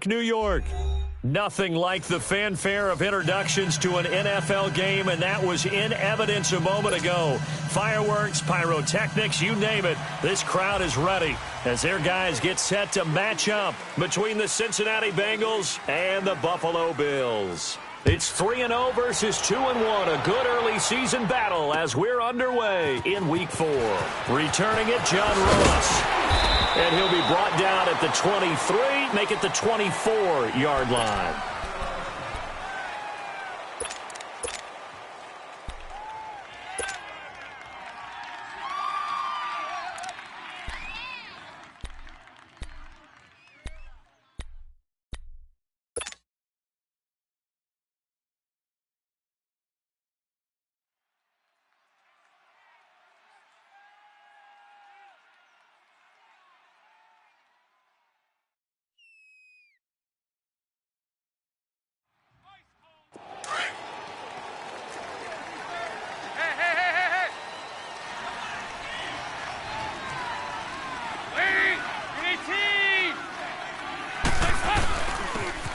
New York. Nothing like the fanfare of introductions to an NFL game, and that was in evidence a moment ago. Fireworks, pyrotechnics, you name it. This crowd is ready as their guys get set to match up between the Cincinnati Bengals and the Buffalo Bills. It's 3-0 versus 2-1, a good early season battle as we're underway in Week 4. Returning it, John Ross. And he'll be brought down at the 23, make it the 24-yard line.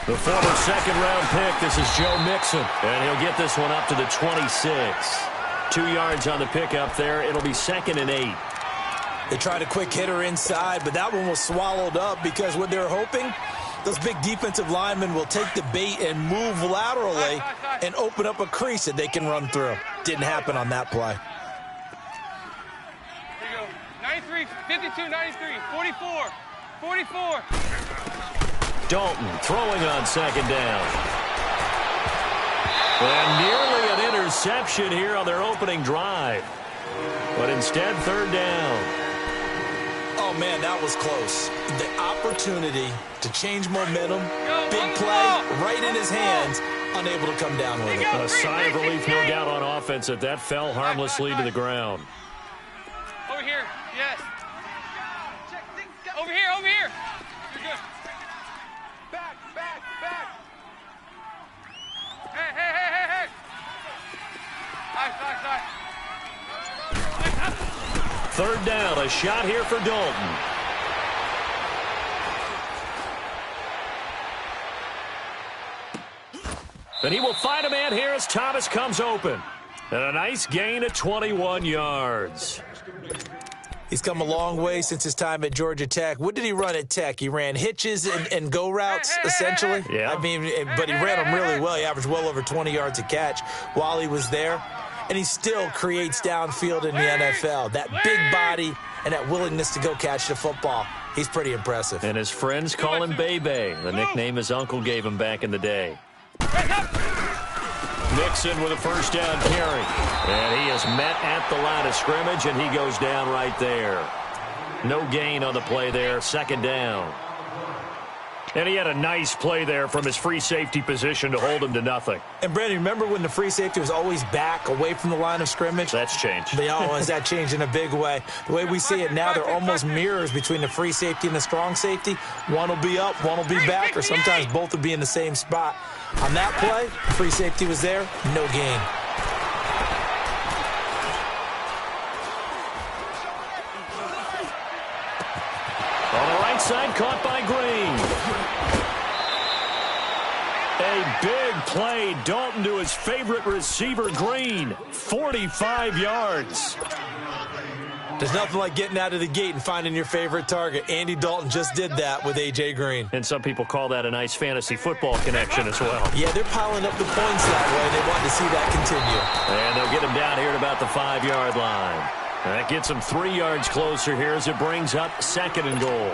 The former second-round pick, this is Joe Mixon, and he'll get this one up to the 26. 2 yards on the pickup there. It'll be 2nd and 8. They tried a quick hitter inside, but that one was swallowed up because what they're hoping, those big defensive linemen will take the bait and move laterally and open up a crease that they can run through. Didn't happen on that play. Here you go. 93, 52, 93, 44, 44. Dalton throwing on 2nd down. And nearly an interception here on their opening drive. But instead, 3rd down. Oh, man, that was close. The opportunity to change momentum, big play, right in his hands, unable to come down with it. A sigh of relief, no doubt, on offense that fell harmlessly to the ground. Over here, yes. Over here, over here. You're good. Back. Hey. Nice. 3rd down, a shot here for Dalton. And he will find a man here as Thomas comes open. And a nice gain of 21 yards. He's come a long way since his time at Georgia Tech. What did he run at Tech? He ran hitches and go routes, essentially. Yeah. I mean, but he ran them really well. He averaged well over 20 yards a catch while he was there. And he still creates downfield in the NFL. That big body and that willingness to go catch the football. He's pretty impressive. And his friends call him Bebe, the nickname his uncle gave him back in the day. Mixon with a 1st down carry. And he is met at the line of scrimmage, and he goes down right there. No gain on the play there, 2nd down. And he had a nice play there from his free safety position to hold him to nothing. And, Brandon, remember when the free safety was always back away from the line of scrimmage? That's changed. That changed in a big way. The way we see it now, they're almost mirrors between the free safety and the strong safety. One will be up, one will be back, or sometimes both will be in the same spot. On that play, free safety was there, no gain. On the right side, caught by Green. A big play. Dalton to his favorite receiver, Green. 45 yards. There's nothing like getting out of the gate and finding your favorite target. Andy Dalton just did that with A.J. Green. And some people call that a nice fantasy football connection as well. Yeah, they're piling up the points that way. They want to see that continue. And they'll get him down here at about the 5-yard line. That gets him 3 yards closer here as it brings up 2nd and goal.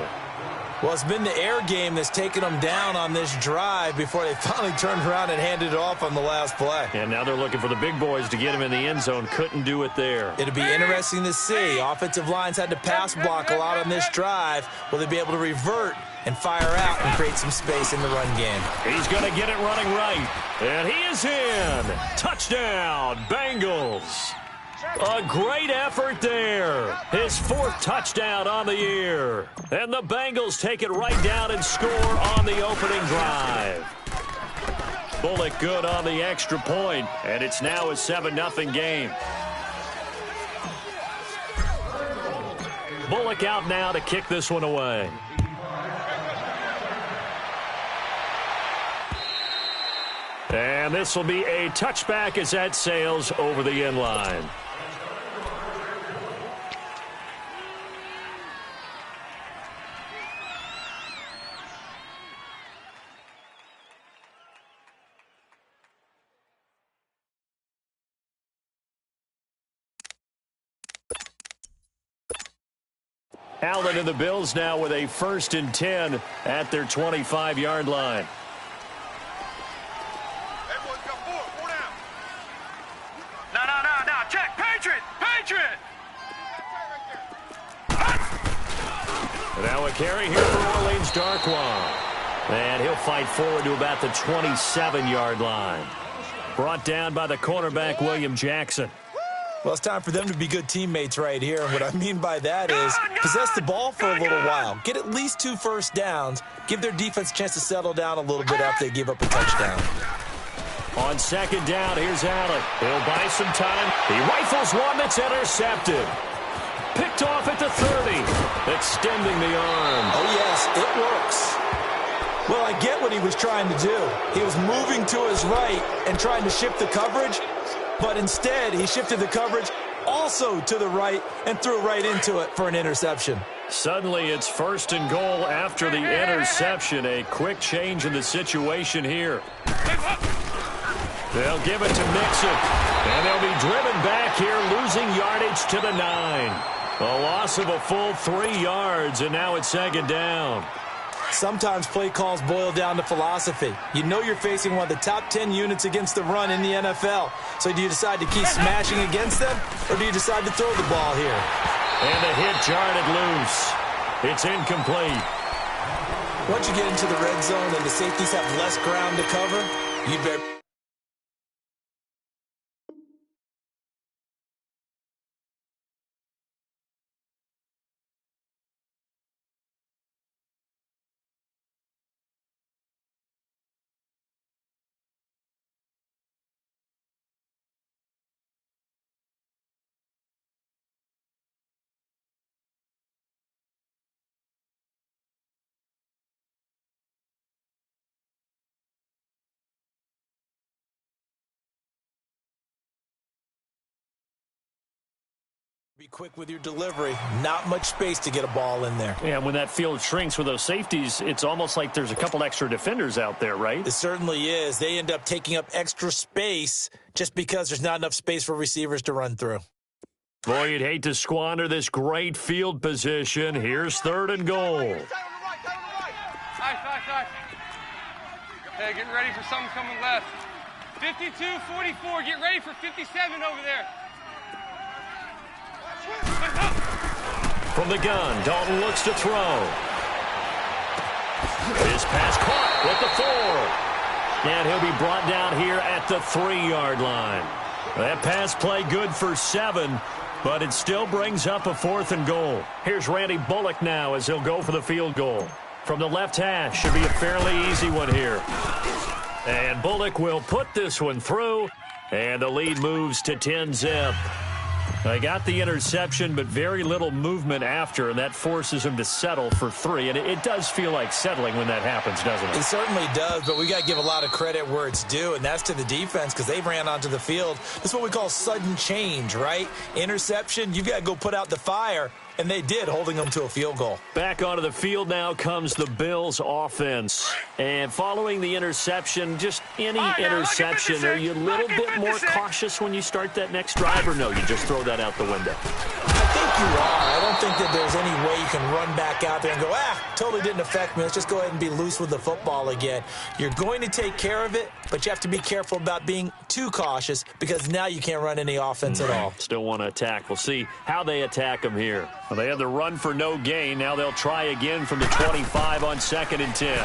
Well, it's been the air game that's taken them down on this drive before they finally turned around and handed it off on the last play. And now they're looking for the big boys to get him in the end zone. Couldn't do it there. It'll be interesting to see. Offensive lines had to pass block a lot on this drive. Will they be able to revert and fire out and create some space in the run game? He's going to get it running right. And he is in. Touchdown, Bengals. A great effort there. His 4th touchdown on the year. And the Bengals take it right down and score on the opening drive. Bullock good on the extra point, and it's now a 7-0 game. Bullock out now to kick this one away. And this will be a touchback as that sails over the end line. Allen and the Bills now with a 1st and 10 at their 25-yard line. No. Check. Patriot. Now a carry here for Orleans Darkwan. And he'll fight forward to about the 27-yard line. Brought down by the cornerback, William Jackson. Well, it's time for them to be good teammates right here. And what I mean by that is possess the ball for a little while. Get at least 2 first downs. Give their defense a chance to settle down a little bit after they give up a touchdown. On 2nd down, here's Allen. He'll buy some time. He rifles one that's intercepted. Picked off at the 30. Extending the arm. Oh, yes, it works. Well, I get what he was trying to do. He was moving to his right and trying to shift the coverage. But instead, he shifted the coverage also to the right and threw right into it for an interception. Suddenly, it's 1st and goal after the interception. A quick change in the situation here. They'll give it to Mixon. And they'll be driven back here, losing yardage to the 9. A loss of a full 3 yards, and now it's 2nd down. Sometimes play calls boil down to philosophy. You know you're facing one of the top 10 units against the run in the NFL. So do you decide to keep smashing against them, or do you decide to throw the ball here? And the hit jarred it loose. It's incomplete. Once you get into the red zone and the safeties have less ground to cover, you better... Be quick with your delivery. Not much space to get a ball in there. Yeah, when that field shrinks with those safeties, it's almost like there's a couple extra defenders out there, right? It certainly is. They end up taking up extra space just because there's not enough space for receivers to run through. Boy, you'd hate to squander this great field position. Here's 3rd and goal. Nice. Hey, get ready for something coming left. 52-44. Get ready for 57 over there. From the gun, Dalton looks to throw. His pass caught with the 4. And he'll be brought down here at the 3-yard line. That pass play good for 7, but it still brings up a 4th and goal. Here's Randy Bullock now as he'll go for the field goal. From the left hash, should be a fairly easy one here. And Bullock will put this one through, and the lead moves to 10-zip. They got the interception, but very little movement after, and that forces him to settle for 3. And it does feel like settling when that happens, doesn't it? It certainly does, but we got to give a lot of credit where it's due, and that's to the defense because they ran onto the field. That's what we call sudden change, right? Interception, you've got to go put out the fire, and they did, holding them to a field goal. Back onto the field now comes the Bills offense. And following the interception, just any interception, are you a little bit more cautious when you start that next drive, or no, you just throw that out the window? I think you are. I don't think that there's any way you can run back out there and go, totally didn't affect me. Let's just go ahead and be loose with the football again. You're going to take care of it, but you have to be careful about being too cautious because now you can't run any offense at all. Still want to attack. We'll see how they attack them here. Well, they had the run for no gain. Now they'll try again from the 25 on 2nd and 10.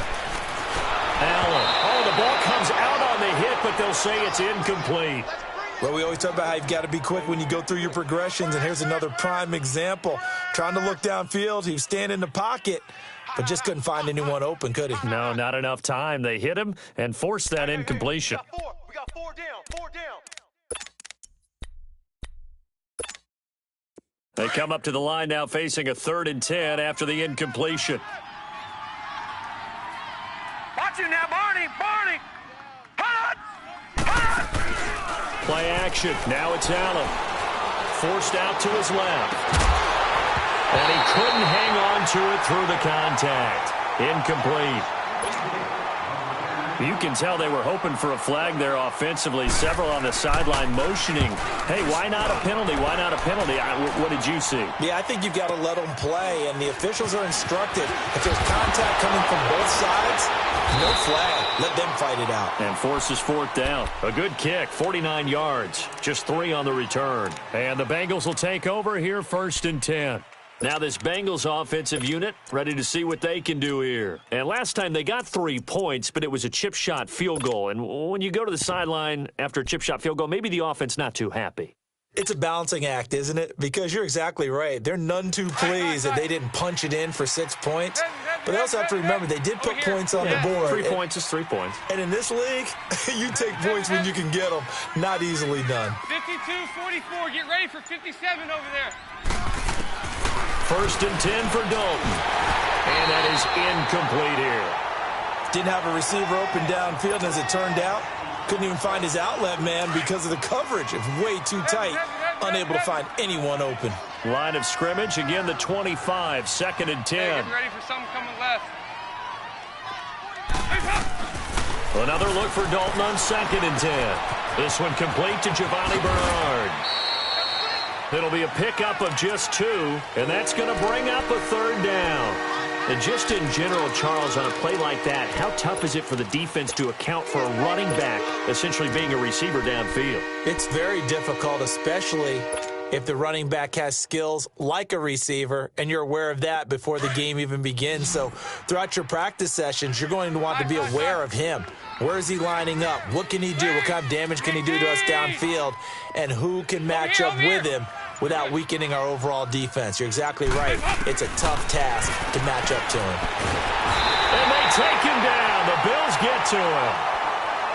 Allen. Oh, the ball comes out on the hit, but they'll say it's incomplete. Well, we always talk about how you've got to be quick when you go through your progressions, and here's another prime example. Trying to look downfield, he was standing in the pocket, but just couldn't find anyone open, could he? No, not enough time. They hit him and forced that incompletion. We got 4 down. They come up to the line now facing a 3rd and 10 after the incompletion. Watch you now, Barney. Hot! play action. Now it's Allen. Forced out to his left. And he couldn't hang on to it through the contact. Incomplete. You can tell they were hoping for a flag there offensively. Several on the sideline motioning. Hey, why not a penalty? Why not a penalty? What did you see? Yeah, I think you've got to let them play, and the officials are instructed. If there's contact coming from both sides, no flag. Let them fight it out. And forces fourth down. A good kick, 49 yards. Just 3 on the return. And the Bengals will take over here, 1st and 10. Now this Bengals offensive unit ready to see what they can do here. And last time they got 3 points, but it was a chip shot field goal. And when you go to the sideline after a chip shot field goal, maybe the offense not too happy. It's a balancing act, isn't it? Because you're exactly right. They're none too pleased that they didn't punch it in for 6 points. But they also have to remember they did put points on the board. 3 points is 3 points. And in this league, you take points when you can get them. Not easily done. 52-44. Get ready for 57 over there. 1st and 10 for Dalton. And that is incomplete here. Didn't have a receiver open downfield, as it turned out. Couldn't even find his outlet man because of the coverage. It's way too tight. Unable to find anyone open. Line of scrimmage, again the 25, 2nd and 10. Hey, get ready for something coming left. Another look for Dalton on 2nd and 10. This one complete to Giovanni Bernard. It'll be a pickup of just 2, and that's going to bring up a 3rd down. And just in general, Charles, on a play like that, how tough is it for the defense to account for a running back essentially being a receiver downfield? It's very difficult, especially if the running back has skills like a receiver, and you're aware of that before the game even begins. So throughout your practice sessions, you're going to want to be aware of him. Where is he lining up? What can he do? What kind of damage can he do to us downfield? And who can match up with him without weakening our overall defense? You're exactly right. It's a tough task to match up to him. And they take him down. The Bills get to him.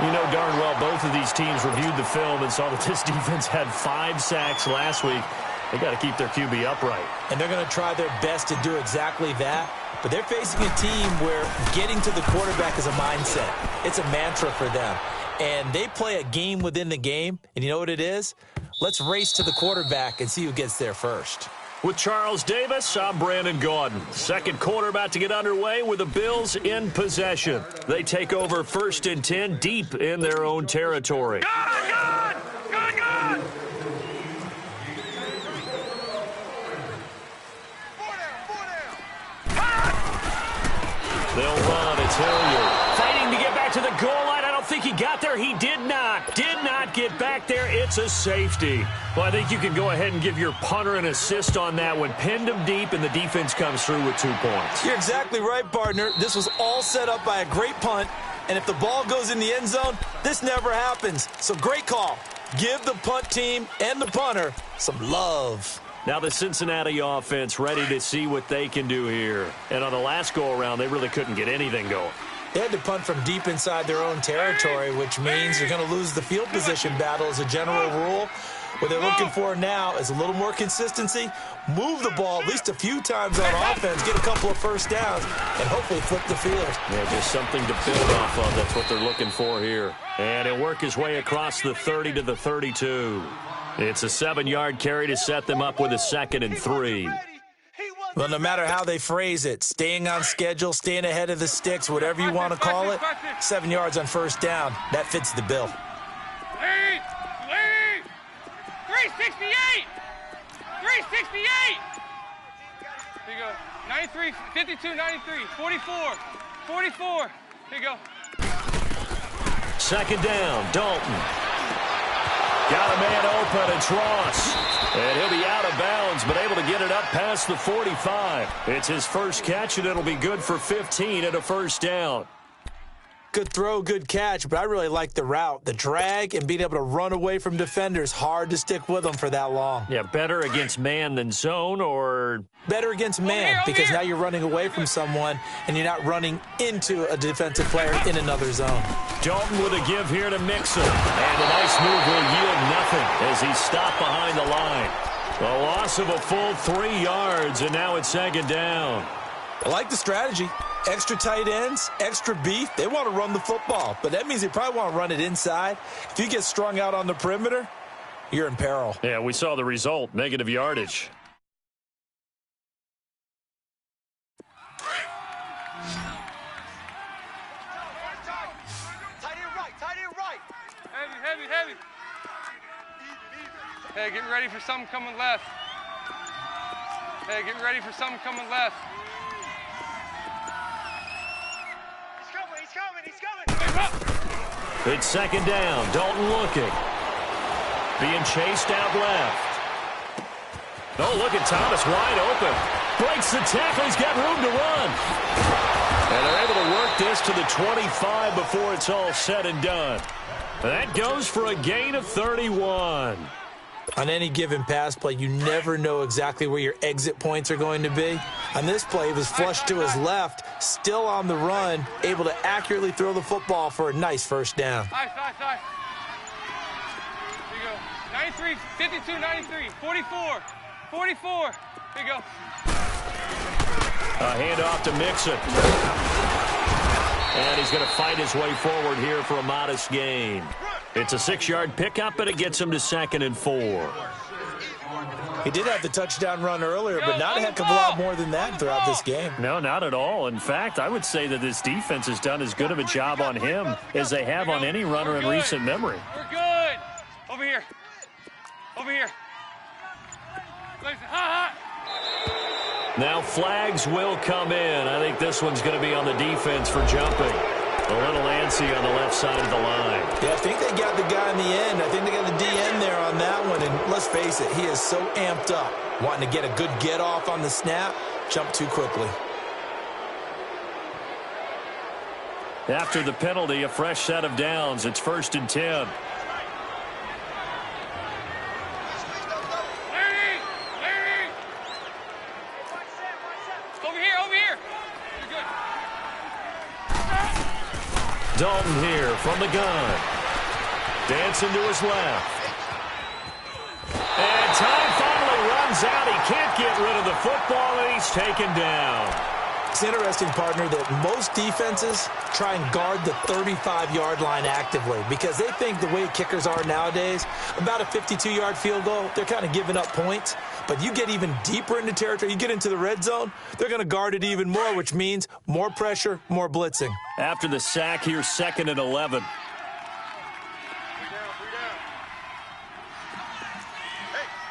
You know darn well both of these teams reviewed the film and saw that this defense had 5 sacks last week. They got to keep their QB upright. And they're going to try their best to do exactly that. But they're facing a team where getting to the quarterback is a mindset. It's a mantra for them. And they play a game within the game. And you know what it is? Let's race to the quarterback and see who gets there first. With Charles Davis, I'm Brandon Gaudin. Second quarter about to get underway with the Bills in possession. They take over 1st and 10 deep in their own territory. Good! They'll run. It's Hilliard. Fighting to get back to the goal line. I don't think he got there. He did not. Did not get back there. It's a safety. Well, I think you can go ahead and give your punter an assist on that one. Pinned him deep, and the defense comes through with 2 points. You're exactly right, partner. This was all set up by a great punt. And if the ball goes in the end zone, this never happens. So great call. Give the punt team and the punter some love. Now the Cincinnati offense ready to see what they can do here. And on the last go-around, they really couldn't get anything going. They had to punt from deep inside their own territory, which means they're going to lose the field position battle as a general rule. What they're looking for now is a little more consistency, move the ball at least a few times on offense, get a couple of first downs, and hopefully flip the field. Yeah, just something to build off of. That's what they're looking for here. And he'll work his way across the 30 to the 32. It's a 7-yard carry to set them up with a 2nd and 3. Well, no matter how they phrase it, staying on schedule, staying ahead of the sticks, whatever you want to call it, 7 yards on first down, that fits the bill. Lead! 368! 368! Here you go. 93, 52, 93, 44, 44. Here you go. 2nd down, Dalton. Got a man open, it's Ross. And he'll be out of bounds, but able to get it up past the 45. It's his first catch, and it'll be good for 15 and a first down. Good throw, good catch, but I really like the route. The drag and being able to run away from defenders, hard to stick with them for that long. Yeah, better against man than zone, or? Better against man, because now you're running away from someone and you're not running into a defensive player in another zone. Dalton with a give here to Mixon. And a nice move will yield nothing as he's stopped behind the line. A loss of a full 3 yards, and now it's 2nd down. I like the strategy. Extra tight ends, extra beef, they want to run the football. But that means they probably want to run it inside. If you get strung out on the perimeter, you're in peril. Yeah, we saw the result, negative yardage. Heavy. Hey, getting ready for something coming left. Hey, getting ready for something coming left. He's coming. It's second down. Dalton looking. Being chased out left. Oh, look at Thomas wide open. Breaks the tackle. He's got room to run. And they're able to work this to the 25 before it's all said and done. That goes for a gain of 31. On any given pass play, you never know exactly where your exit points are going to be. On this play, he was flushed to his left, still on the run, able to accurately throw the football for a nice first down. Nice. Here you go. 93, 52, 93, 44. Here you go. A handoff to Mixon. And he's going to fight his way forward here for a modest gain. It's a 6-yard pickup, and it gets him to 2nd and 4. He did have the touchdown run earlier, but not a heck of a lot more than that throughout this game. No, not at all. In fact, I would say that this defense has done as good of a job on him as they have on any runner in recent memory. We're good. Over here. Now flags will come in. I think this one's going to be on the defense for jumping. A little antsy on the left side of the line. Yeah, I think they got the guy in the end. I think they got the DN there on that one. And let's face it, he is so amped up, wanting to get a good get off on the snap, jump too quickly. After the penalty, a fresh set of downs. It's 1st and 10. Dalton here from the gun. Dancing to his left. And time finally runs out. He can't get rid of the football, and he's taken down. It's interesting, partner, that most defenses try and guard the 35-yard line actively because they think the way kickers are nowadays, about a 52-yard field goal, they're kind of giving up points. But you get even deeper into territory, you get into the red zone, they're going to guard it even more, which means more pressure, more blitzing. After the sack, here's 2nd and 11.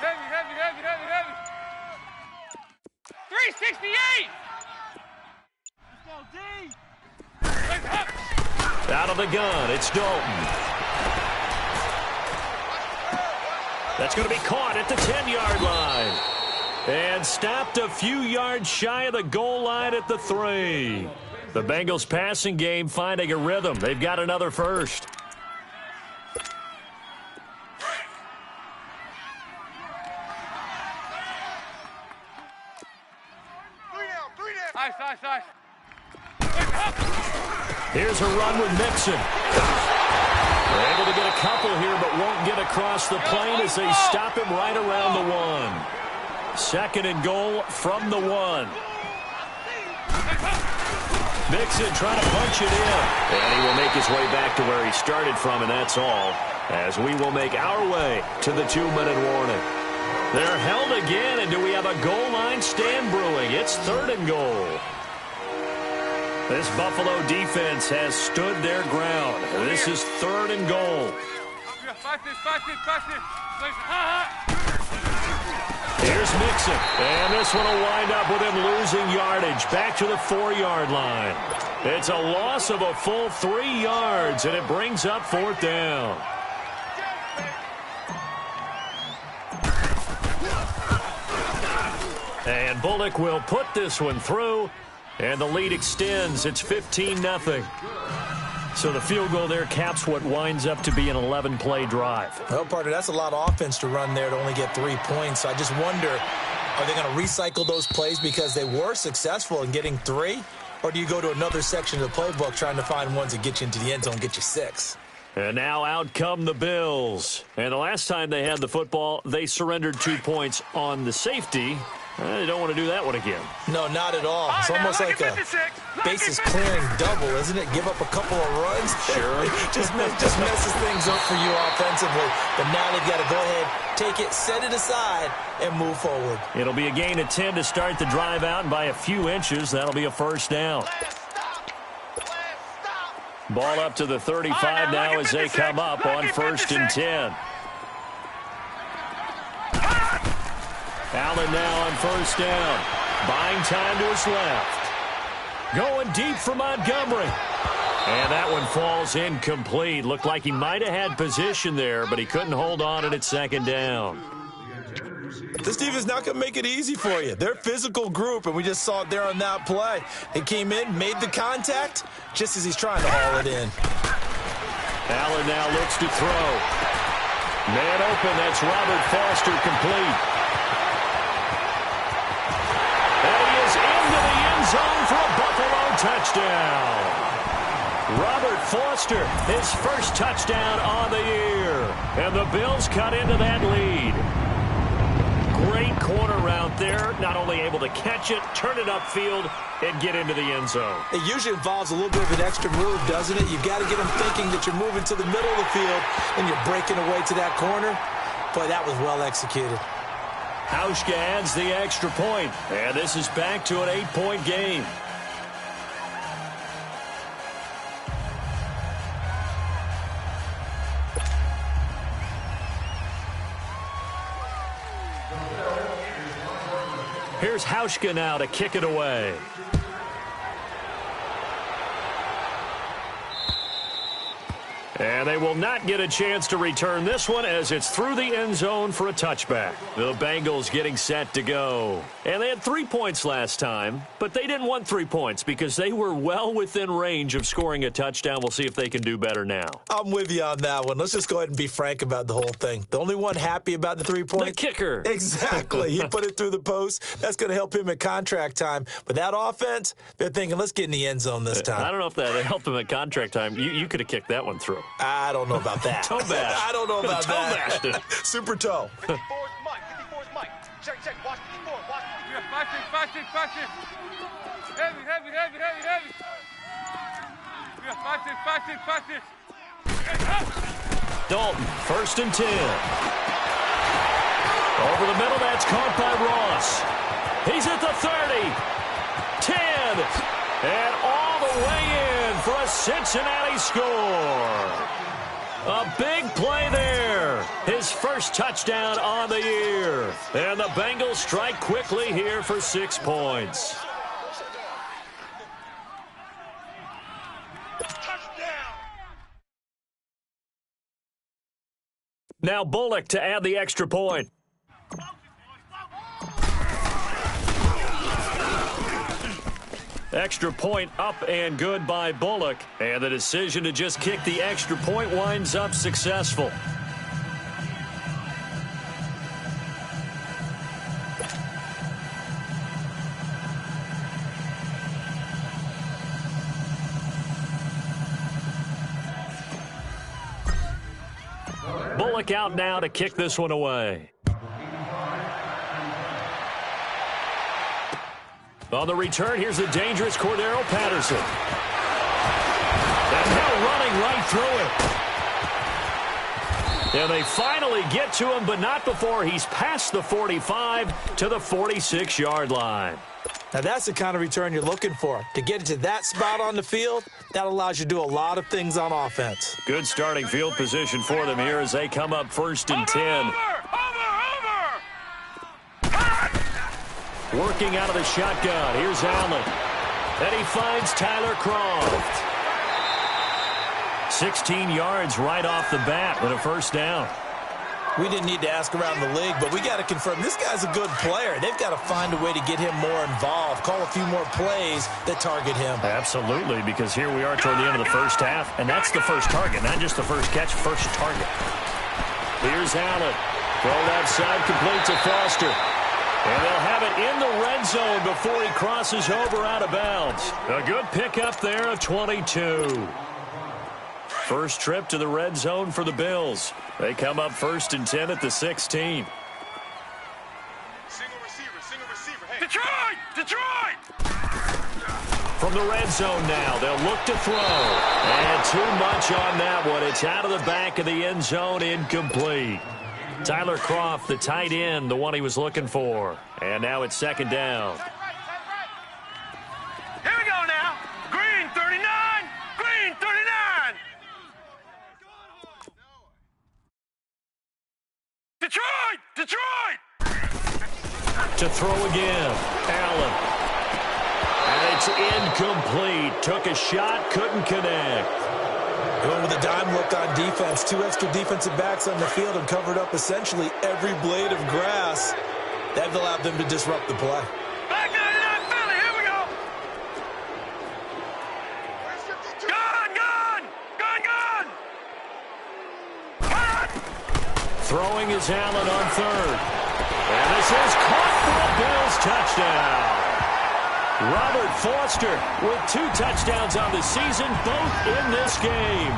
Heavy. 368. Out of the gun, it's Dalton. That's going to be caught at the 10-yard line. And stopped a few yards shy of the goal line at the 3. The Bengals passing game finding a rhythm. They've got another first. Nice. Here's a run with Mixon. They're able to get a couple here, but won't get across the plane as they stop him right around the 1. 2nd and goal from the 1. Mixon trying to punch it in. And he will make his way back to where he started from, and that's all. As we will make our way to the 2-minute warning. They're held again, and do we have a goal line stand brewing? It's 3rd and goal. This Buffalo defense has stood their ground. This is 3rd and goal. Fight this. Here's Mixon. And this one will wind up with him losing yardage. Back to the 4-yard line. It's a loss of a full 3 yards, and it brings up 4th down. And Bullock will put this one through, and the lead extends. It's 15-0. So the field goal there caps what winds up to be an 11-play drive. Well, partner, that's a lot of offense to run there to only get 3 points. I just wonder, are they going to recycle those plays because they were successful in getting 3? Or do you go to another section of the playbook trying to find ones that get you into the end zone and get you 6? And now out come the Bills. And the last time they had the football, they surrendered 2 points on the safety. They don't want to do that one again. No, not at all. It's almost like a bases clearing double, isn't it? Give up a couple of runs. Sure. just messes things up for you offensively. But now they've got to go ahead, take it, set it aside, and move forward. It'll be a gain of 10 to start the drive out, and by a few inches, that'll be a first down. Ball up to the 35 now as they come up on 1st and 10. Allen now on 1st down. Buying time to his left. Going deep for Montgomery. And that one falls incomplete. Looked like he might have had position there, but he couldn't hold on at 2nd down. This defense not going to make it easy for you. They're a physical group, and we just saw it there on that play. He came in, made the contact, just as he's trying to haul it in. Allen now looks to throw. Man open, that's Robert Foster complete. And he is into the end zone for a Buffalo touchdown. Robert Foster, his first touchdown on the year. And the Bills cut into that lead. Great corner route there. Not only able to catch it, turn it upfield, and get into the end zone. It usually involves a little bit of an extra move, doesn't it? You've got to get them thinking that you're moving to the middle of the field and you're breaking away to that corner. Boy, that was well executed. Hauschka adds the extra point, and this is back to an 8-point game. Here's Hauschka now to kick it away. And they will not get a chance to return this one as it's through the end zone for a touchback. The Bengals getting set to go. And they had 3 points last time, but they didn't want 3 points because they were well within range of scoring a touchdown. We'll see if they can do better now. I'm with you on that one. Let's just go ahead and be frank about the whole thing. The only one happy about the 3 points? The kicker. Exactly. He put it through the post. That's going to help him at contract time. But that offense, they're thinking, let's get in the end zone this time. I don't know if that helped him at contract time. You could have kicked that one through. I don't know about that. Toe bash. I don't know about toe that. Bashed it. Super toe. 54's Mike. 54's Mike. Check. Watch 54. Watch. Yeah, 5-6. Heavy. Yeah, 5-6. Dalton, 1st and 10. Over the middle, that's caught by Ross. He's at the 30. 10. And all the way in for a Cincinnati score. A big play there. His first touchdown on the year. And the Bengals strike quickly here for 6 points. Now Bullock to add the extra point. Extra point up and good by Bullock. And the decision to just kick the extra point winds up successful. Bullock out now to kick this one away. On the return, here's the dangerous Cordero Patterson. And now running right through it. And they finally get to him, but not before he's past the 45 to the 46-yard line. Now, that's the kind of return you're looking for. To get it to that spot on the field, that allows you to do a lot of things on offense. Good starting field position for them here as they come up 1st and 10. Working out of the shotgun. Here's Allen. And he finds Tyler Croft. 16 yards right off the bat with a 1st down. We didn't need to ask around the league, but we got to confirm this guy's a good player. They've got to find a way to get him more involved, call a few more plays that target him. Absolutely, because here we are toward the end of the first half, and that's the first target, not just the first catch, first target. Here's Allen. Throw that side complete to Foster. And they'll have it in the red zone before he crosses over out of bounds. A good pickup there of 22. First trip to the red zone for the Bills. They come up 1st and 10 at the 16. Single receiver. from the red zone now. They'll look to throw. And too much on that one. It's out of the back of the end zone, incomplete. Tyler Croft, the tight end, the one he was looking for. And now it's second down. Here we go now. Green 39. Green 39. Detroit! Detroit! To throw again. Allen. And it's incomplete. Took a shot, couldn't connect. Going with a dime look on defense. 2 extra defensive backs on the field and covered up essentially every blade of grass. That allowed them to disrupt the play. Back 99 Philly, here we go. Gone, gone, gone, gone. Hot. Throwing is Allen on third. And this is caught for a Bills touchdown. Robert Foster with 2 touchdowns on the season, both in this game.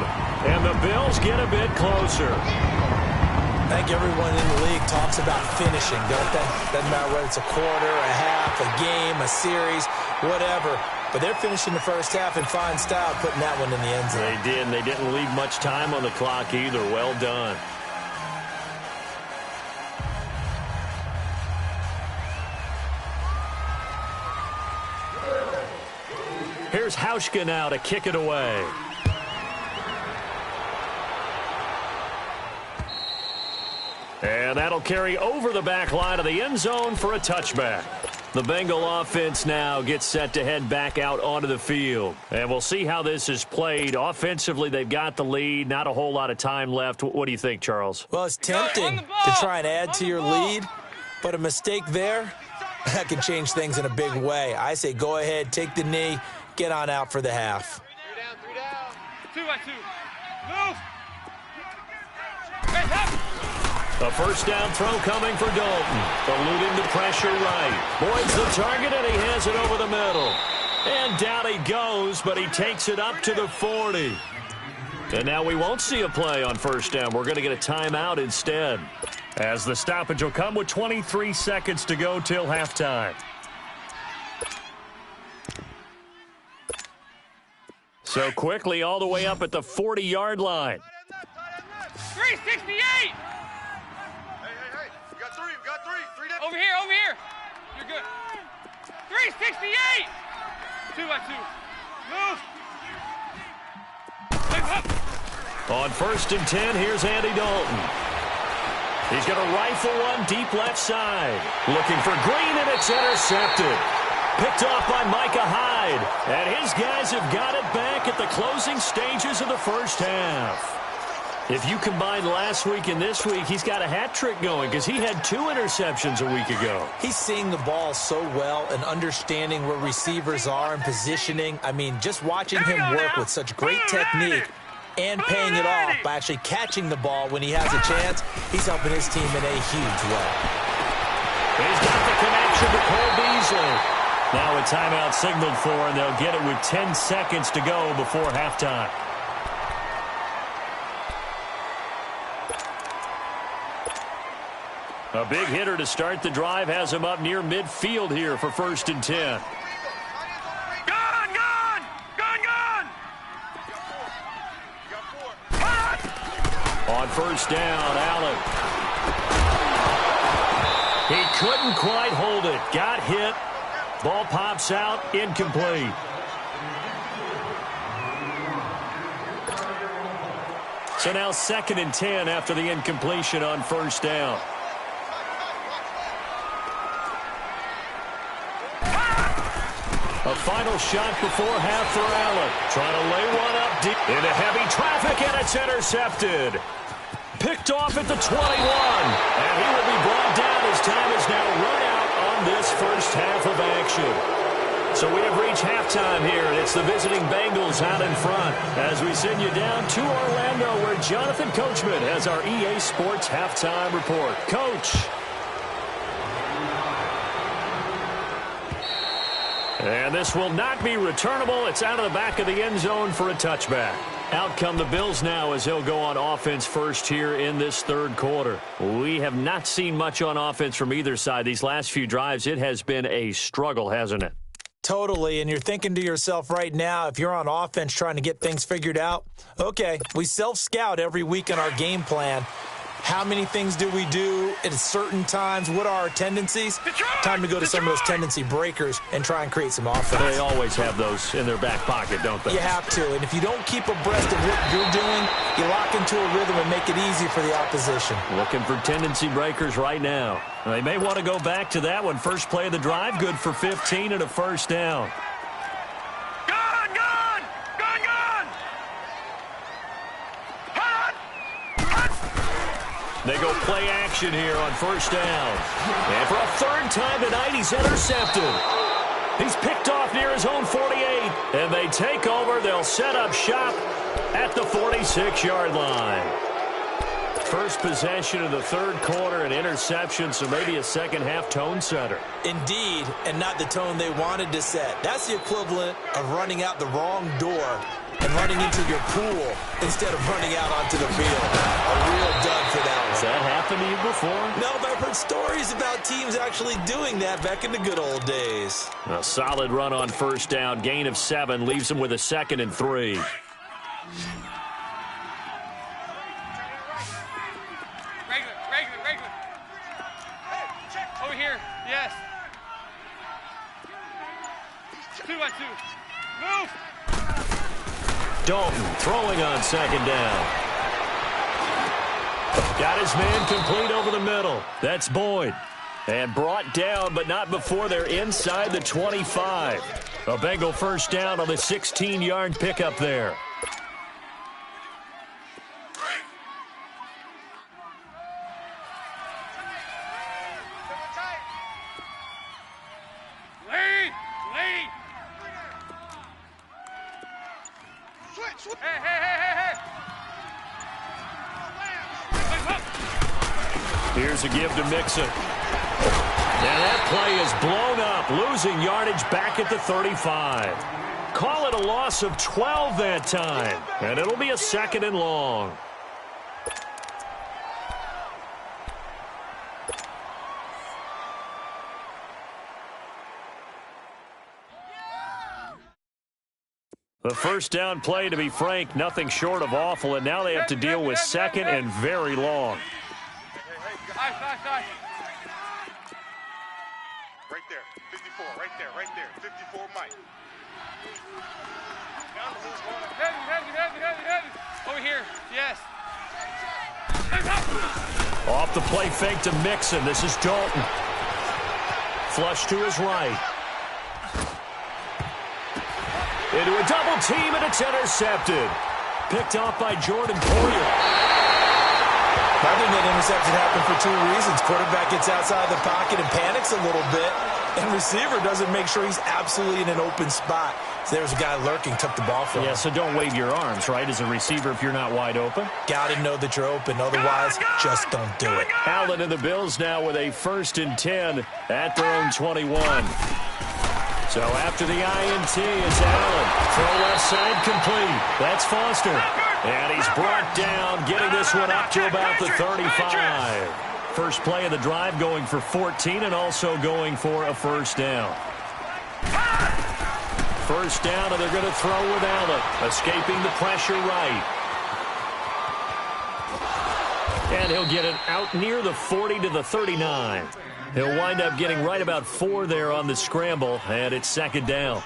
And the Bills get a bit closer. I think everyone in the league talks about finishing, don't they? Doesn't matter whether it's a quarter, a half, a game, a series, whatever. But they're finishing the first half in fine style, putting that one in the end zone. They did. They didn't leave much time on the clock either. Well done. Here's Hauschka now to kick it away. And that'll carry over the back line of the end zone for a touchback. The Bengal offense now gets set to head back out onto the field. And we'll see how this is played. Offensively, they've got the lead. Not a whole lot of time left. What do you think, Charles? Well, it's tempting to try and add to your lead, but a mistake there, that can change things in a big way. I say go ahead, take the knee, get on out for the half. 3 down. 2 by 2. Move. Hey, hop. A first down throw coming for Dalton. Eluding the pressure right. Boyd's the target, and he has it over the middle. And down he goes, but he takes it up to the 40. And now we won't see a play on first down. We're going to get a timeout instead, as the stoppage will come with 23 seconds to go till halftime. So quickly all the way up at the 40-yard line. 368. Hey. We got 3. Over here. You're good. 368. 2 by 2. Move. Hey, hop. On first and 10, here's Andy Dalton. He's going to rifle one deep left side. Looking for Green, and it's intercepted. Picked off by Micah Hyde. And his guys have got it back at the closing stages of the first half. If you combine last week and this week, he's got a hat trick going because he had 2 interceptions a week ago. He's seeing the ball so well and understanding where receivers are and positioning. I mean, just watching him work with such great technique and paying it off by actually catching the ball when he has a chance, he's helping his team in a huge way. He's got the connection to Cole Beasley. Now a timeout signaled for, and they'll get it with 10 seconds to go before halftime. A big hitter to start the drive has him up near midfield here for first and 10. Gone! On first down, Allen. He couldn't quite hold it. Got hit. Ball pops out. Incomplete. So now second and 10 after the incompletion on first down. A final shot before half for Allen. Trying to lay one up deep into heavy traffic, and it's intercepted. Picked off at the 21. And he will be brought down as time is now run out on this first half of action. So we have reached halftime here, and it's the visiting Bengals out in front as we send you down to Orlando, where Jonathan Coachman has our EA Sports halftime report. Coach. And this will not be returnable. It's out of the back of the end zone for a touchback. Out come the Bills now as he'll go on offense first here in this third quarter. We have not seen much on offense from either side. These last few drives, it has been a struggle, hasn't it? Totally, and you're thinking to yourself right now, if you're on offense trying to get things figured out, okay, we self-scout every week in our game plan. How many things do we do at certain times? What are our tendencies? Time to go to some of those tendency breakers and try and create some offense. They always have those in their back pocket, don't they? You have to, and if you don't keep abreast of what you're doing, you lock into a rhythm and make it easy for the opposition. Looking for tendency breakers right now. They may want to go back to that one. First play of the drive, good for 15 and a first down. They go play action here on first down. And for a third time tonight, he's intercepted. He's picked off near his own 48. And they take over. They'll set up shop at the 46-yard line. First possession of the third quarter, an interception, so maybe a second-half tone setter. Indeed, and not the tone they wanted to set. That's the equivalent of running out the wrong door and running into your pool instead of running out onto the field. A real dud for that one. Has that happened to you before? No, but I've heard stories about teams actually doing that back in the good old days. A solid run on first down. Gain of 7 leaves them with a 2nd and 3. Regular. Over here, yes. 2-1-2. Move. Dalton throwing on second down. Got his man complete over the middle. That's Boyd. And brought down, but not before they're inside the 25. A Bengal first down on the 16-yard pickup there. Lead. Hey. Here's a give to Mixon. And that play is blown up, losing yardage back at the 35. Call it a loss of 12 that time, and it'll be a 2nd and long. The first down play, to be frank, nothing short of awful, and now they have to deal with 2nd and very long. Nice. Right there, 54, right there, 54, Mike. Heavy. Over here, yes. Off the play fake to Mixon. This is Dalton. Flush to his right. Into a double team, and it's intercepted. Picked off by Jordan Poyer. I think that interception happened for 2 reasons. Quarterback gets outside the pocket and panics a little bit, and receiver doesn't make sure he's absolutely in an open spot. So there's a guy lurking, took the ball from him. Yeah, so don't wave your arms, right, as a receiver if you're not wide open. Got to know that you're open. Otherwise, just don't do it. Allen and the Bills now with a 1st and 10 at their own 21. So after the INT, it's Allen. Throw left side complete. That's Foster. And he's brought down, getting this one up to about the 35. First play of the drive going for 14 and also going for a first down. First down, and they're going to throw with Allen. Escaping the pressure right. And he'll get it out near the 40 to the 39. He'll wind up getting right about 4 there on the scramble, and it's 2nd down.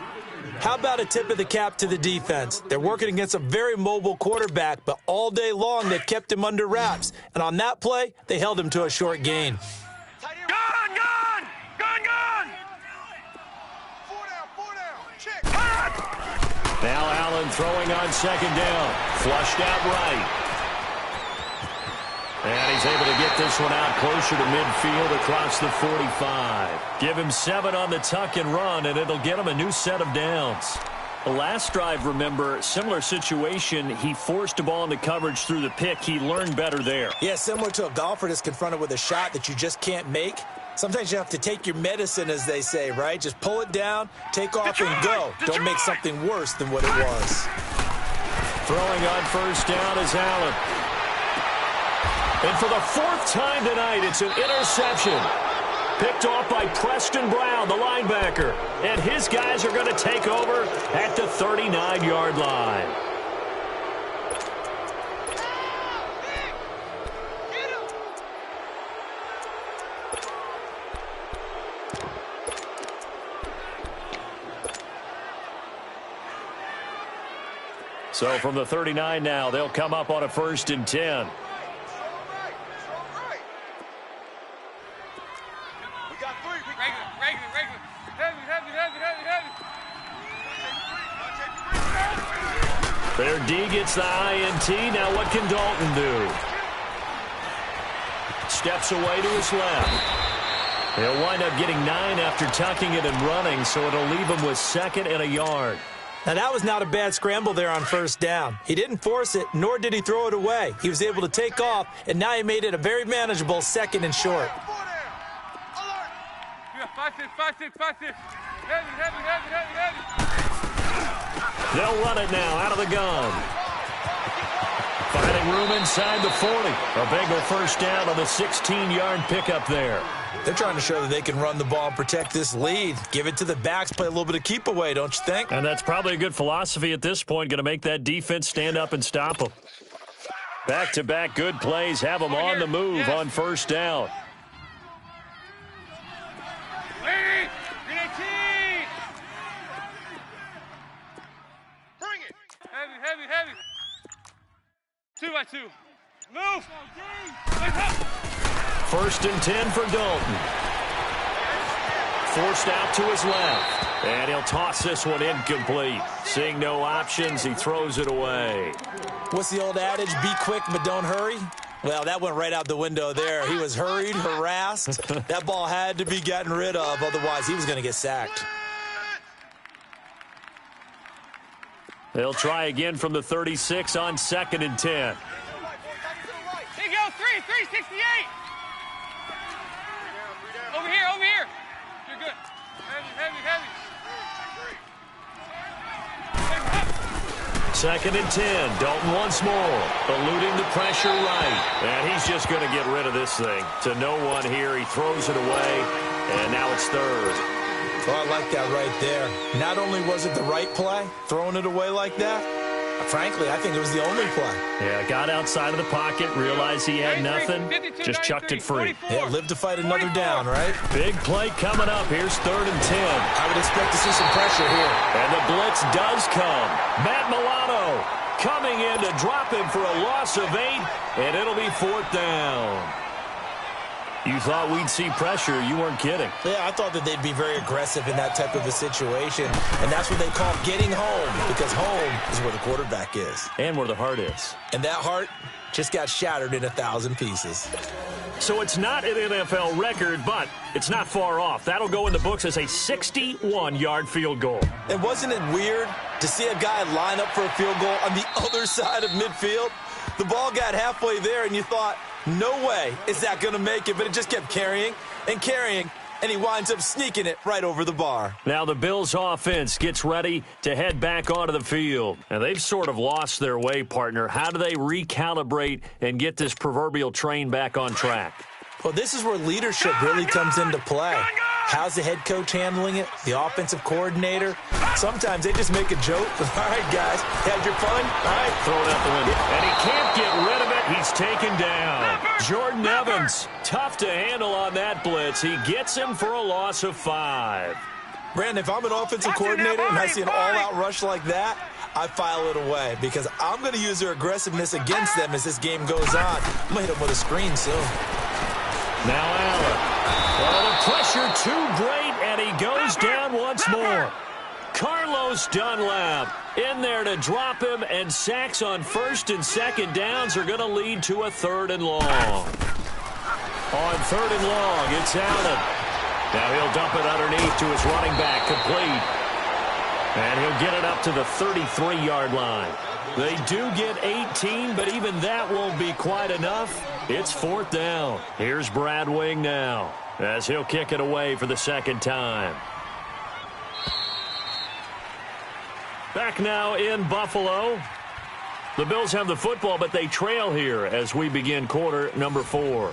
How about a tip of the cap to the defense? They're working against a very mobile quarterback, but all day long they've kept him under wraps. And on that play, they held him to a short gain. Gone! 4 down, check. Now Allen throwing on 2nd down. Flushed out right. And he's able to get this one out closer to midfield across the 45. Give him 7 on the tuck and run, and it'll get him a new set of downs. The last drive, remember, similar situation. He forced a ball into coverage through the pick. He learned better there. Yeah, similar to a golfer that's confronted with a shot that you just can't make. Sometimes you have to take your medicine, as they say, right? Just pull it down, take off, and go. Don't make something worse than what it was. Throwing on first down is Allen. And for the 4th time tonight, it's an interception. picked off by Preston Brown, the linebacker. And his guys are going to take over at the 39-yard line. So from the 39 now, they'll come up on a 1st and 10. Their D gets the INT. Now what can Dalton do? Steps away to his left. He'll wind up getting 9 after tucking it and running, so it'll leave him with 2nd and a yard. Now, that was not a bad scramble there on 1st down. He didn't force it, nor did he throw it away. He was able to take off, and now he made it a very manageable 2nd and short. 5-6. Heavy. They'll run it now out of the gun. Finding room inside the 40. A Bengal 1st down on the 16-yard pickup there. They're trying to show that they can run the ball and protect this lead. Give it to the backs, play a little bit of keep away, don't you think? And that's probably a good philosophy at this point. Going to make that defense stand up and stop them. Back-to-back good plays have them on the move on 1st down. Heavy. 2-by-2. Move. 1st and 10 for Dalton. Forced out to his left. And he'll toss this one incomplete. Seeing no options, he throws it away. What's the old adage? Be quick, but don't hurry. Well, that went right out the window there. He was hurried, harassed. That ball had to be gotten rid of, otherwise he was going to get sacked. They'll try again from the 36 on 2nd and 10. Here you go, 368. Over here. You're good. Heavy. 2nd and 10. Dalton once more. Eluding the pressure right. And he's just going to get rid of this thing. To no one here. He throws it away. And now it's 3rd. Well, I like that right there. Not only was it the right play, throwing it away like that, frankly, I think it was the only play. Yeah, got outside of the pocket, realized he had nothing, just chucked it free. Yeah, live to fight another down, right? Big play coming up. Here's 3rd and 10. I would expect to see some pressure here. And the blitz does come. Matt Milano coming in to drop him for a loss of 8, and it'll be 4th down. You thought we'd see pressure. You weren't kidding. Yeah, I thought that they'd be very aggressive in that type of a situation, and that's what they call getting home, because home is where the quarterback is. And where the heart is. And that heart just got shattered in 1,000 pieces. So it's not an NFL record, but it's not far off. That'll go in the books as a 61-yard field goal. And wasn't it weird to see a guy line up for a field goal on the other side of midfield? The ball got halfway there, and you thought, no way is that going to make it, but it just kept carrying, and he winds up sneaking it right over the bar. Now the Bills' offense gets ready to head back onto the field. And they've sort of lost their way, partner. How do they recalibrate and get this proverbial train back on track? Well, this is where leadership really comes into play. How's the head coach handling it? The offensive coordinator? Sometimes they just make a joke. All right, guys, had your fun? All right, throw it out the window. And he can't get rid of it. He's taken down. Jordan Evans, tough to handle on that blitz. He gets him for a loss of 5. Brandon, if I'm an offensive coordinator and I see an all-out rush like that, I file it away because I'm going to use their aggressiveness against them as this game goes on. I'm going to hit them with a screen soon. Now Allen. Well, the pressure too great, and he goes down once more. Carlos Dunlap in there to drop him, and sacks on 1st and 2nd downs are going to lead to a 3rd and long. On 3rd and long, it's Allen. Now he'll dump it underneath to his running back, complete. And he'll get it up to the 33-yard line. They do get 18, but even that won't be quite enough. It's 4th down. Here's Brad Wing now, as he'll kick it away for the 2nd time. Back now in Buffalo. The Bills have the football, but they trail here as we begin quarter number 4.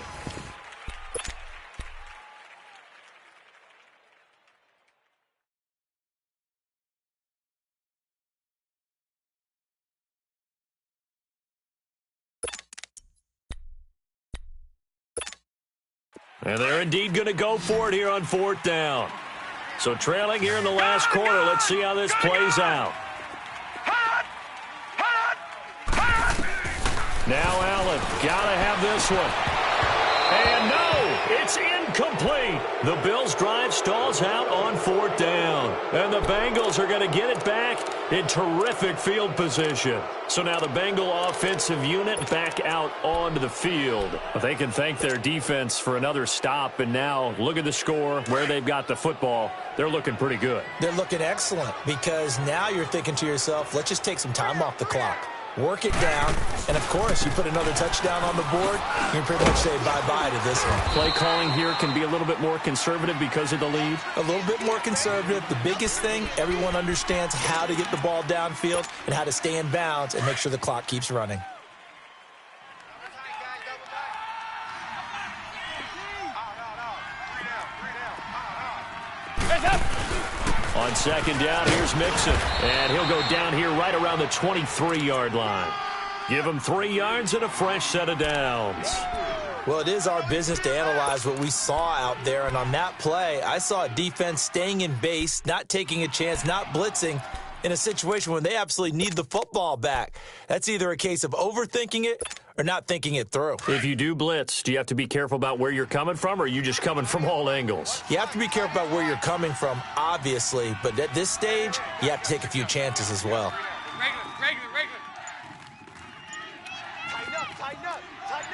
And they're indeed going to go for it here on 4th down. So trailing here in the last quarter. Let's see how this plays out. Now Allen, gotta have this one. And no, it's incomplete. The Bills' drive stalls out on 4th down. And the Bengals are going to get it back in terrific field position. So now the Bengal offensive unit back out onto the field. They can thank their defense for another stop. And now look at the score, where they've got the football. They're looking pretty good. They're looking excellent because now you're thinking to yourself, let's just take some time off the clock. Work it down, and, of course, you put another touchdown on the board, you can pretty much say bye-bye to this one. Play calling here can be a little bit more conservative because of the lead. A little bit more conservative. The biggest thing, everyone understands how to get the ball downfield and how to stay in bounds and make sure the clock keeps running. On 2nd down, here's Mixon. And he'll go down here right around the 23-yard line. Give him 3 yards and a fresh set of downs. Well, it is our business to analyze what we saw out there. And on that play, I saw a defense staying in base, not taking a chance, not blitzing in a situation when they absolutely need the football back. That's either a case of overthinking it or not thinking it through. If you do blitz, do you have to be careful about where you're coming from, or are you just coming from all angles? You have to be careful about where you're coming from, obviously, but at this stage, you have to take a few chances as well. Regular. Tighten up.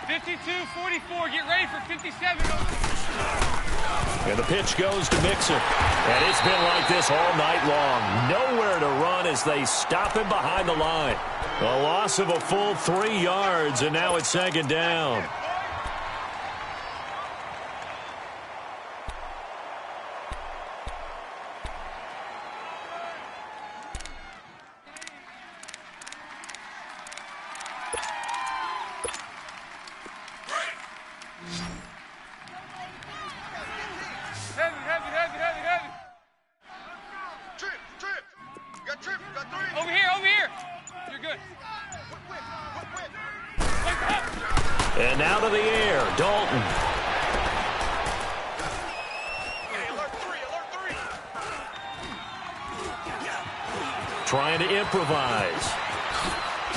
52-44, get ready for 57. And the pitch goes to Mixon. And it's been like this all night long. Nowhere to run as they stop him behind the line. A loss of a full 3 yards, and now it's 2nd down. Heavy. Trip. You got 3. Over here. You're good. And now to the air, Dalton. Alert 3. Trying to improvise.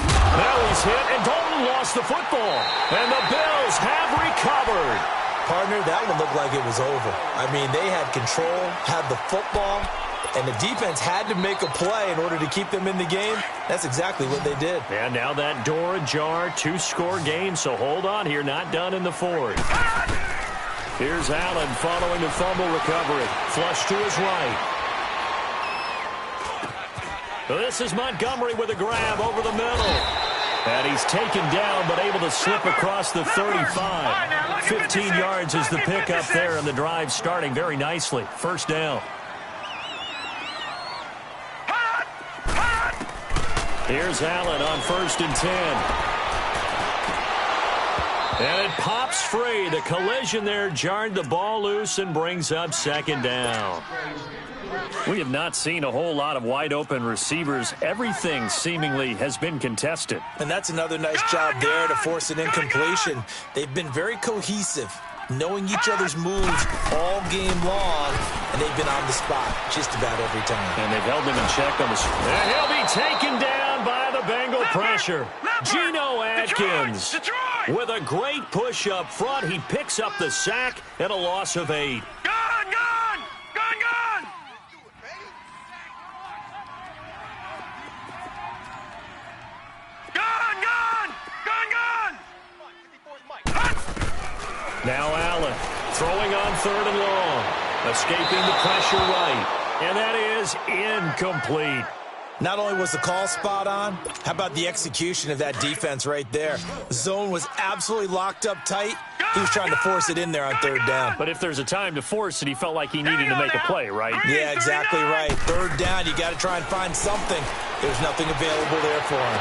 Now he's hit, and Dalton lost the football. And the Bills have recovered. Partner, that one looked like it was over. I mean, they had control, had the football, and the defense had to make a play in order to keep them in the game. That's exactly what they did. And now that door ajar, 2-score game, so hold on here, not done in the 4th. Here's Allen following the fumble recovery. Flush to his right. This is Montgomery with a grab over the middle. And he's taken down, but able to slip across the 35. 15 yards is the pickup there, and the drive starting very nicely. 1st down. Here's Allen on 1st and 10. And it pops free. The collision there jarred the ball loose and brings up 2nd down. We have not seen a whole lot of wide-open receivers. Everything seemingly has been contested. And that's another nice job there to force an incompletion. They've been very cohesive, knowing each other's moves all game long, and they've been on the spot just about every time. And they've held him in check on the... And he'll be taken down by the Bengal pressure. Geno Atkins with a great push up front. He picks up the sack and a loss of 8. Now Allen throwing on 3rd and long. Escaping the pressure right. And that is incomplete. Not only was the call spot on, how about the execution of that defense right there? The zone was absolutely locked up tight. He was trying to force it in there on 3rd down. But if there's a time to force it, he felt like he needed to make a play, right? Yeah, exactly right. 3rd down, you got to try and find something. There's nothing available there for him.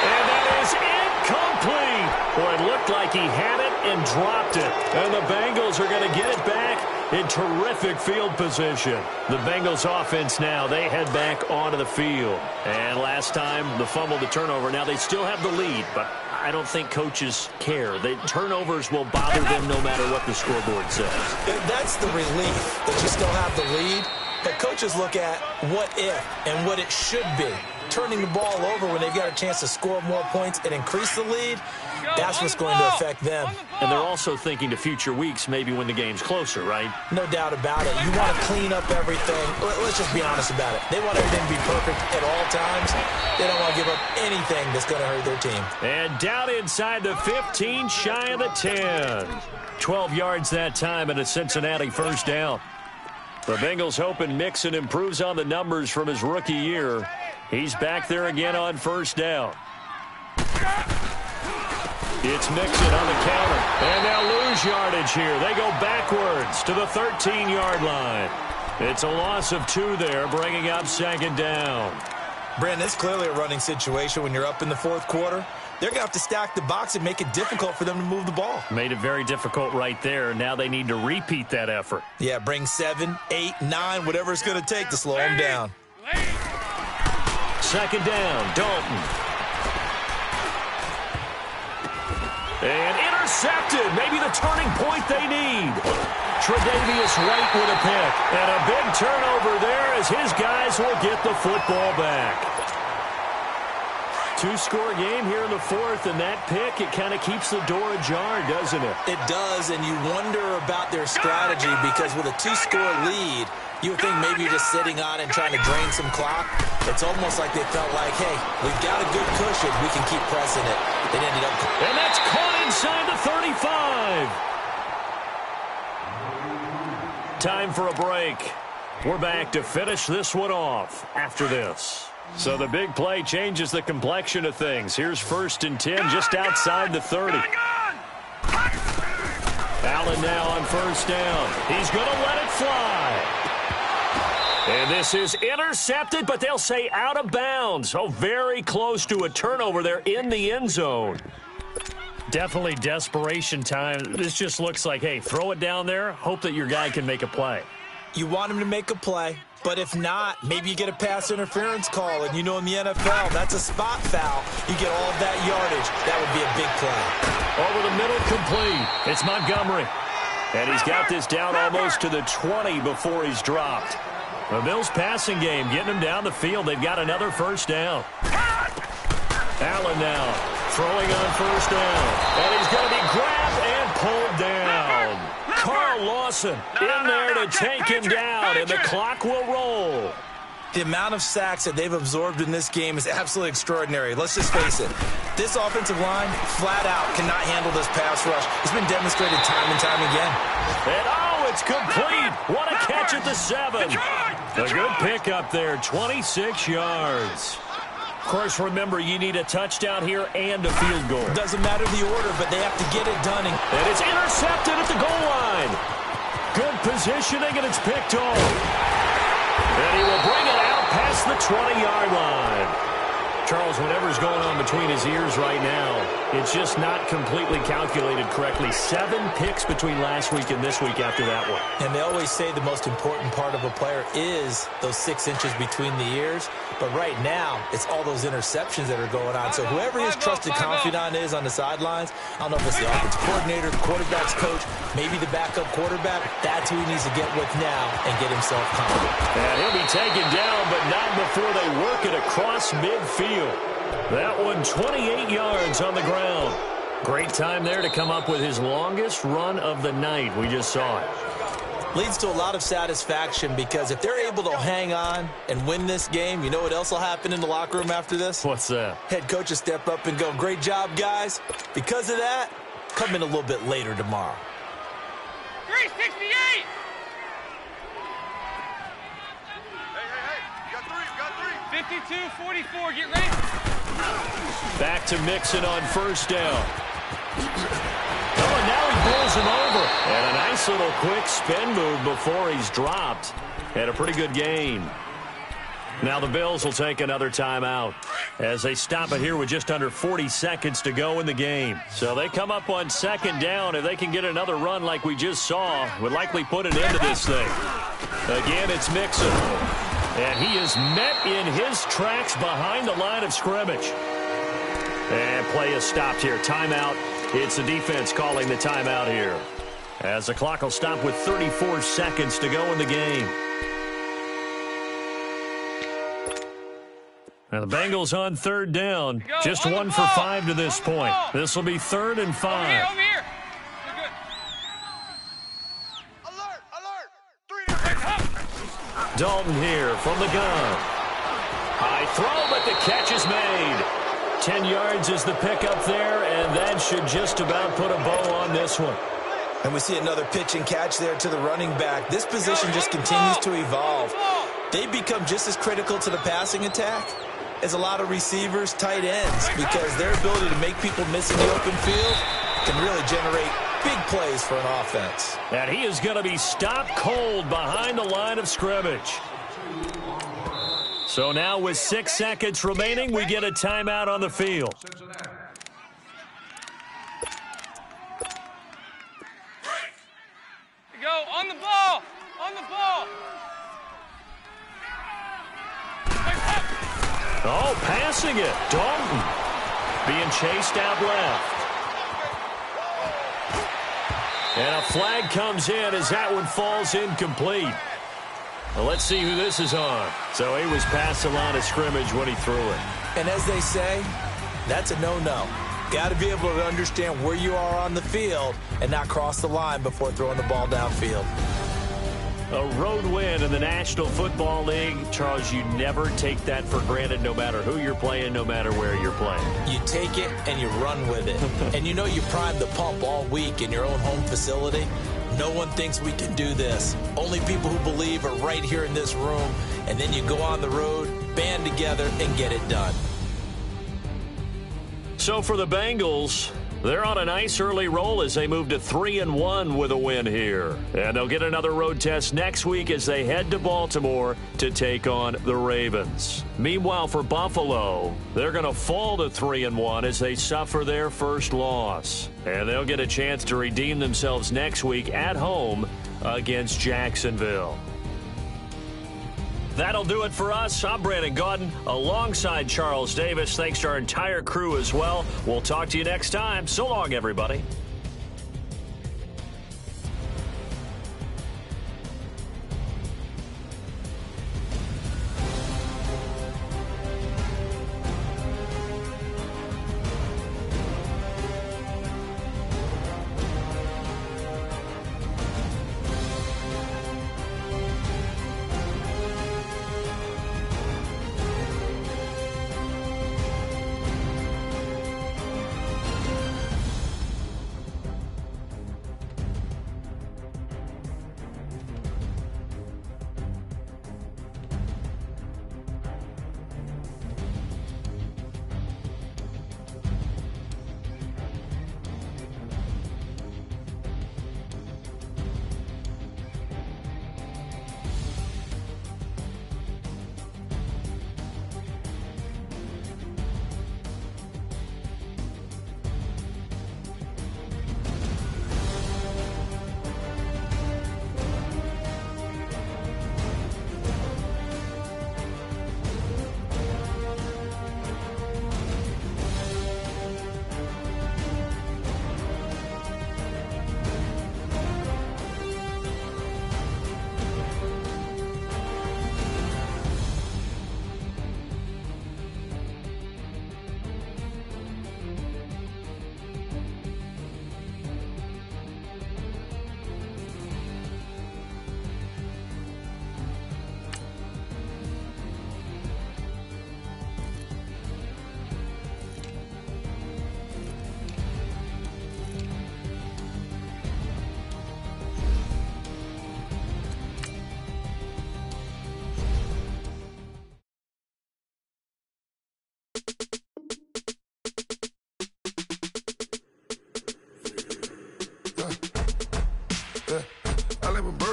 And that is incomplete. Boy, it looked like he had it and dropped it. And the Bengals are going to get it back in terrific field position. The Bengals offense now, they head back onto the field. And last time, the fumble, the turnover. Now they still have the lead, but I don't think coaches care. The turnovers will bother them no matter what the scoreboard says. That's the relief that you still have the lead. But coaches look at what if and what it should be. Turning the ball over when they've got a chance to score more points and increase the lead, that's what's going to affect them. And they're also thinking to future weeks, maybe when the game's closer, right? No doubt about it. You want to clean up everything. Let's just be honest about it. They want everything to be perfect at all times. They don't want to give up anything that's going to hurt their team. And down inside the 15, shy of the 10. 12 yards that time and a Cincinnati first down. The Bengals hoping Mixon improves on the numbers from his rookie year. He's back there again on first down. It's Mixon on the counter. And they'll lose yardage here. They go backwards to the 13-yard line. It's a loss of 2 there, bringing up second down. Brandon, it's clearly a running situation when you're up in the fourth quarter. They're going to have to stack the box and make it difficult for them to move the ball. Made it very difficult right there. Now they need to repeat that effort. Yeah, bring 7, 8, 9, whatever it's going to take to slow them down. Second down, Dalton. And intercepted. Maybe the turning point they need. Tre'Davious White with a pick. And a big turnover there as his guys will get the football back. 2-score game here in the fourth, and that pick, it kind of keeps the door ajar, doesn't it? It does, and you wonder about their strategy because with a 2-score lead, you would think maybe you're just sitting on it and trying to drain some clock. It's almost like they felt like, hey, we've got a good cushion. We can keep pressing it. It ended up. And that's caught inside the 35. Time for a break. We're back to finish this one off after this. So the big play changes the complexion of things. Here's 1st and 10 just outside the 30. Allen now on first down. He's going to let it fly. And this is intercepted, but they'll say out of bounds. Oh, very close to a turnover there in the end zone. Definitely desperation time. This just looks like, hey, throw it down there, hope that your guy can make a play. You want him to make a play, but if not, maybe you get a pass interference call, and you know in the NFL, that's a spot foul. You get all of that yardage. That would be a big play. Over the middle, complete. It's Montgomery. And he's got this down almost to the 20 before he's dropped. The Bills passing game getting him down the field. They've got another first down. Allen now throwing on first down. And he's going to be grabbed and pulled down. Carl Lawson in there to take him down, and the clock will roll. The amount of sacks that they've absorbed in this game is absolutely extraordinary. Let's just face it. This offensive line, flat out, cannot handle this pass rush. It's been demonstrated time and time again. And it's complete. What a catch at the 7. A good pickup there, 26 yards. Of course, remember, you need a touchdown here and a field goal. Doesn't matter the order, but they have to get it done. And it's intercepted at the goal line. Good positioning, and it's picked off. And he will bring it out past the 20-yard line. Charles, whatever's going on between his ears right now, it's just not completely calculated correctly. 7 picks between last week and this week after that one. And they always say the most important part of a player is those 6 inches between the ears. But right now, it's all those interceptions that are going on. So whoever his trusted confidant is on the sidelines, I don't know if it's the offensive coordinator, the quarterback's coach, maybe the backup quarterback, that's who he needs to get with now and get himself confident. And he'll be taken down, but not before they work it across midfield. That one 28 yards on the ground. Great time there to come up with his longest run of the night. We just saw it. Leads to a lot of satisfaction because if they're able to hang on and win this game, you know what else will happen in the locker room after this? What's that? Head coach will step up and go, great job, guys. Because of that, come in a little bit later tomorrow. 368! You got three. 52-44, get ready. Back to Mixon on first down. Oh, and now he pulls him over. And a nice little quick spin move before he's dropped. Had a pretty good gain. Now the Bills will take another timeout as they stop it here with just under 40 seconds to go in the game. So they come up on second down. If they can get another run like we just saw, would likely put an end to this thing. Again, it's Mixon. And he is met in his tracks behind the line of scrimmage. And play is stopped here. Timeout. It's the defense calling the timeout here, as the clock will stop with 34 seconds to go in the game. Now the Bengals on third down. Just 1 for 5 to this point. This will be 3rd and 5. Over here, over here. You're good. Alert, alert. 3 Dalton here from the gun. High throw, but the catch is made. 10 yards is the pickup there, and that should just about put a bow on this one. And we see another pitch and catch there to the running back. This position just continues to evolve. They become just as critical to the passing attack as a lot of receivers, tight ends, because their ability to make people miss in the open field can really generate big plays for an offense. And he is going to be stopped cold behind the line of scrimmage. So now with 6 seconds remaining, we get a timeout on the field. Go, on the ball, on the ball. Oh, passing it. Dalton being chased out left. And a flag comes in as that one falls incomplete. Well, let's see who this is on. So he was past the line of scrimmage when he threw it. And as they say, that's a no-no. Got to be able to understand where you are on the field and not cross the line before throwing the ball downfield. A road win in the National Football League. Charles, you never take that for granted, no matter who you're playing, no matter where you're playing. You take it and you run with it. And you know you primed the pump all week in your own home facility. No one thinks we can do this. Only people who believe are right here in this room. And then you go on the road, band together, and get it done. So for the Bengals, they're on a nice early roll as they move to 3-1 with a win here. And they'll get another road test next week as they head to Baltimore to take on the Ravens. Meanwhile, for Buffalo, they're going to fall to 3-1 as they suffer their first loss. And they'll get a chance to redeem themselves next week at home against Jacksonville. That'll do it for us. I'm Brandon Gaudin alongside Charles Davis. Thanks to our entire crew as well. We'll talk to you next time. So long, everybody.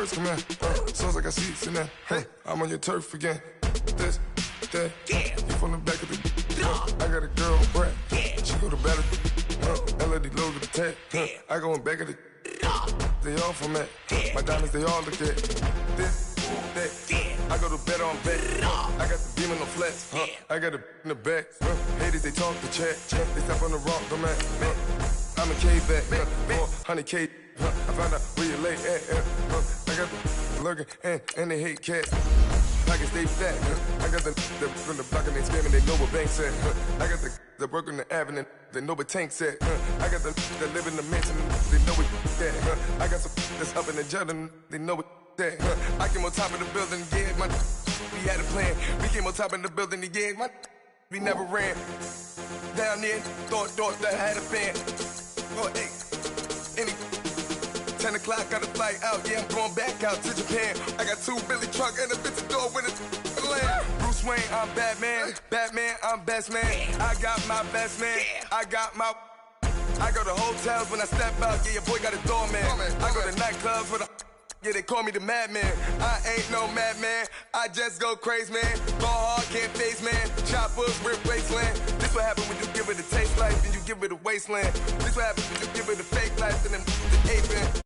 Come here, sounds like I see it in there. Hey, I'm on your turf again. This, that, you from the back of the. I got a girl, Brad. She go to battle. LED logo the tag. I go in back of the. They all from that. My diamonds, they all look at. This, that. I go to bed on bed. I got the beam in the flex. I got it in the back. Haters, they talk the chat. They step on the rock, the man. I'm a K-back. 400K. I found out where you lay at. I got the lurking and they hate cats. I can stay fat. I got the from the block and they scamming, they know what banks at. I got the work on the avenue, they know what tanks at. I got the live in the mansion, they know what that. I got some that's up in the jungle, they know what that. I came on top of the building, yeah, we had a plan. We came on top of the building, yeah, we never ran. Down there, thought that I had a fan. Oh, hey, 10 o'clock, got a flight out, yeah, I'm going back out to Japan. I got 2 Billy truck and a bitch door with a land. Bruce Wayne, I'm Batman. Batman, I'm best man. I got my best man. I go to hotels when I step out, yeah, your boy got a doorman. I go to nightclubs with yeah, they call me the madman. I ain't no madman, I just go crazy, man. Ball hard, can't face, man. Choppers, rip wasteland. This what happen when you give it a taste life, then you give it a wasteland. This what happens when you give it a fake life, and then the aping.